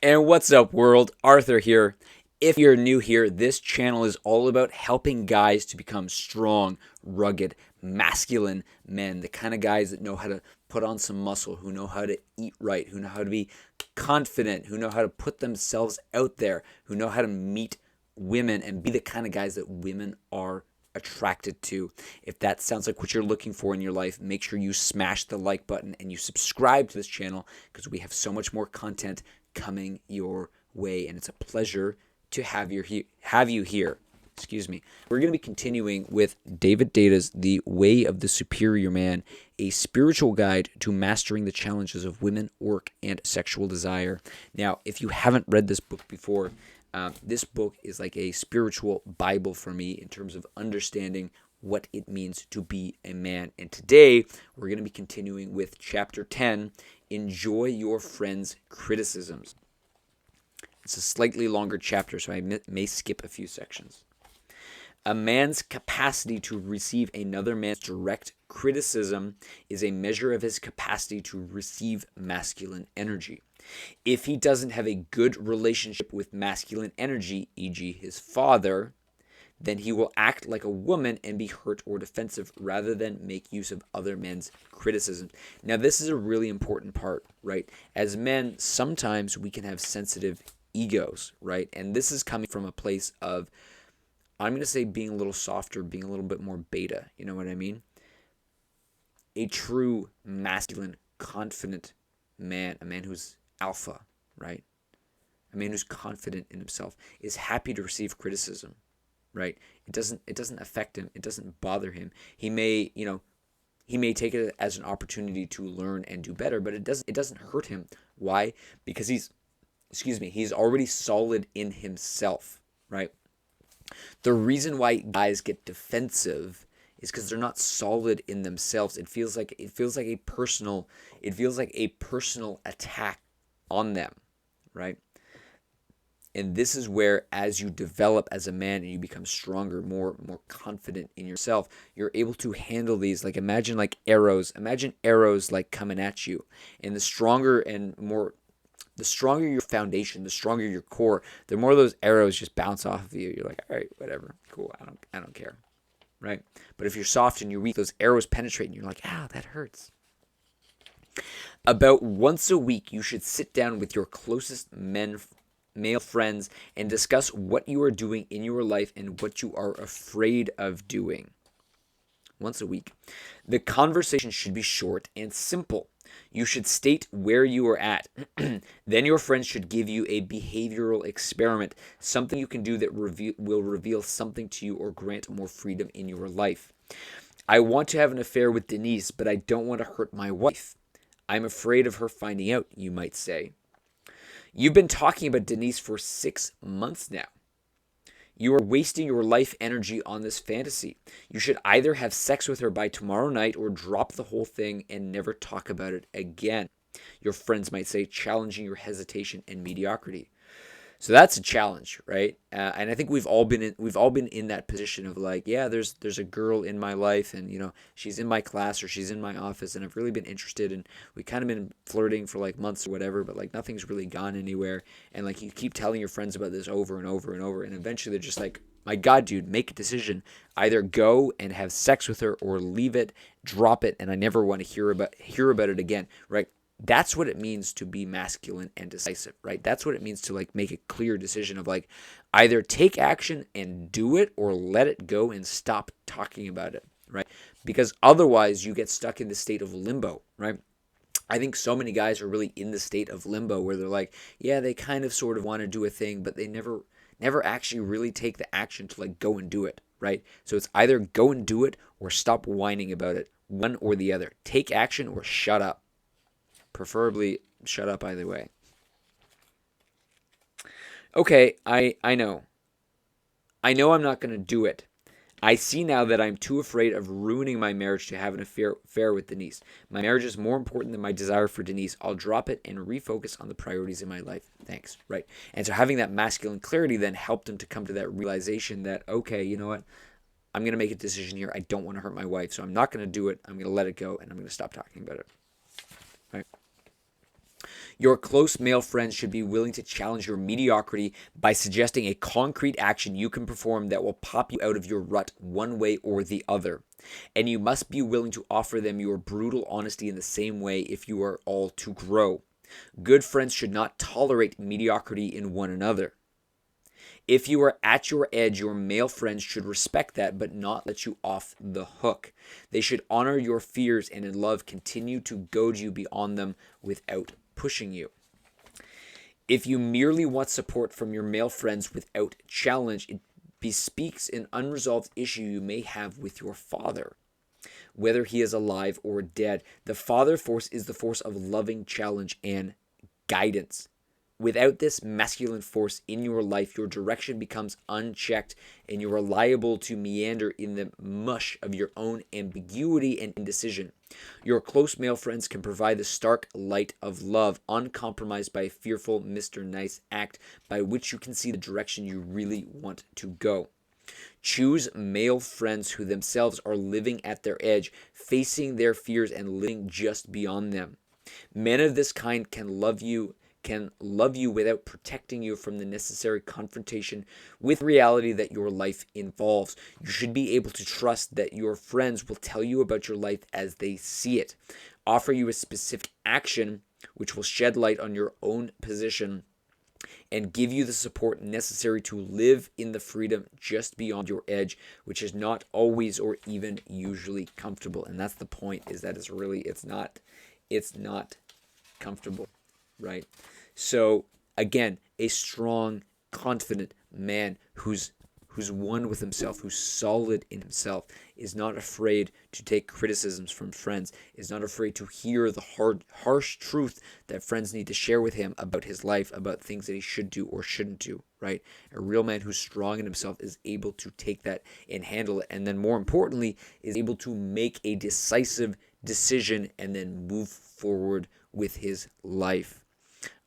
And what's up, world? Arthur here. If you're new here, this channel is all about helping guys to become strong, rugged, masculine men. The kind of guys that know how to put on some muscle, who know how to eat right, who know how to be confident, who know how to put themselves out there, who know how to meet women and be the kind of guys that women are attracted to. If that sounds like what you're looking for in your life, make sure you smash the like button and you subscribe to this channel because we have so much more content coming your way, and it's a pleasure to have you here. Excuse me. We're going to be continuing with Deida's The Way of the Superior Man, a spiritual guide to mastering the challenges of women, work, and sexual desire. Now, if you haven't read this book before, this book is like a spiritual Bible for me in terms of understanding what it means to be a man. And today, we're going to be continuing with Chapter 10, Enjoy Your Friends' Criticisms. It's a slightly longer chapter, so I may skip a few sections. A man's capacity to receive another man's direct criticism is a measure of his capacity to receive masculine energy. If he doesn't have a good relationship with masculine energy, e.g. his father, then he will act like a woman and be hurt or defensive rather than make use of other men's criticism. Now, this is a really important part, right? As men, sometimes we can have sensitive egos, right? And this is coming from a place of, I'm going to say, being a little softer, being a little bit more beta. You know what I mean? A true masculine, confident man, a man who's alpha, right? A man who's confident in himself is happy to receive criticism, right? It doesn't affect him. It doesn't bother him. He may take it as an opportunity to learn and do better, but it doesn't hurt him. Why? Because he's already solid in himself, right? The reason why guys get defensive is because they're not solid in themselves. It feels like a personal attack on them, right? And this is where, as you develop as a man and you become stronger, more confident in yourself, you're able to handle these. Like, imagine arrows like coming at you, and the stronger your foundation, the stronger your core, the more those arrows just bounce off of you. You're like, all right, whatever, cool, I don't care, right? But if you're soft and you're weak, those arrows penetrate, and you're like, ow, that hurts. About once a week, you should sit down with your closest male friends and discuss what you are doing in your life and what you are afraid of doing. Once a week. The conversation should be short and simple. You should state where you are at. Then your friends should give you a behavioral experiment, something you can do that will reveal something to you or grant more freedom in your life. I want to have an affair with Denise, but I don't want to hurt my wife. I'm afraid of her finding out, you might say. You've been talking about Denise for 6 months now. You are wasting your life energy on this fantasy. You should either have sex with her by tomorrow night or drop the whole thing and never talk about it again. Your friends might say, challenging your hesitation and mediocrity. So that's a challenge, right? And I think we've all been in that position of like, yeah, there's a girl in my life, and she's in my class or she's in my office, and I've really been interested, and we kind of been flirting for like months or whatever, but like nothing's really gone anywhere, and like you keep telling your friends about this over and over and over, and eventually they're just like, my God, dude, make a decision. Either go and have sex with her or leave it, drop it, and I never want to hear about it again, right? That's what it means to be masculine and decisive, right? That's what it means to like make a clear decision of like either take action and do it or let it go and stop talking about it, right? Because otherwise you get stuck in the state of limbo, right? I think so many guys are really in the state of limbo where they're like, yeah, they kind of sort of want to do a thing, but they never actually really take the action to like go and do it, right? So it's either go and do it or stop whining about it, one or the other. Take action or shut up. Preferably shut up either way. Okay, I know. I know I'm not going to do it. I see now that I'm too afraid of ruining my marriage to have an affair with Denise. My marriage is more important than my desire for Denise. I'll drop it and refocus on the priorities in my life. Thanks, right? And so having that masculine clarity then helped him to come to that realization that, okay, you know what? I'm going to make a decision here. I don't want to hurt my wife, so I'm not going to do it. I'm going to let it go, and I'm going to stop talking about it. Right? Your close male friends should be willing to challenge your mediocrity by suggesting a concrete action you can perform that will pop you out of your rut one way or the other. And you must be willing to offer them your brutal honesty in the same way if you are all to grow. Good friends should not tolerate mediocrity in one another. If you are at your edge, your male friends should respect that but not let you off the hook. They should honor your fears and in love continue to goad you beyond them without pushing you. If you merely want support from your male friends without challenge, it bespeaks an unresolved issue you may have with your father. Whether he is alive or dead, the father force is the force of loving challenge and guidance. Without this masculine force in your life, your direction becomes unchecked and you are liable to meander in the mush of your own ambiguity and indecision. Your close male friends can provide the stark light of love, uncompromised by a fearful Mr. Nice act by which you can see the direction you really want to go. Choose male friends who themselves are living at their edge, facing their fears and living just beyond them. Men of this kind can love you without protecting you from the necessary confrontation with reality that your life involves. You should be able to trust that your friends will tell you about your life as they see it, offer you a specific action which will shed light on your own position, and give you the support necessary to live in the freedom just beyond your edge, which is not always or even usually comfortable. And that's the point, is that it's not comfortable, right? So again, a strong, confident man who's one with himself, who's solid in himself, is not afraid to take criticisms from friends, is not afraid to hear the harsh truth that friends need to share with him about his life, about things that he should do or shouldn't do, right? A real man who's strong in himself is able to take that and handle it, and then more importantly, is able to make a decisive decision and then move forward with his life.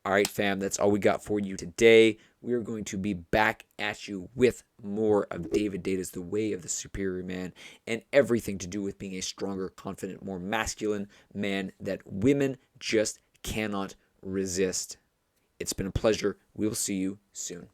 All right, fam, that's all we got for you today. We are going to be back at you with more of David Deida's The Way of the Superior Man and everything to do with being a stronger, confident, more masculine man that women just cannot resist. It's been a pleasure. We will see you soon.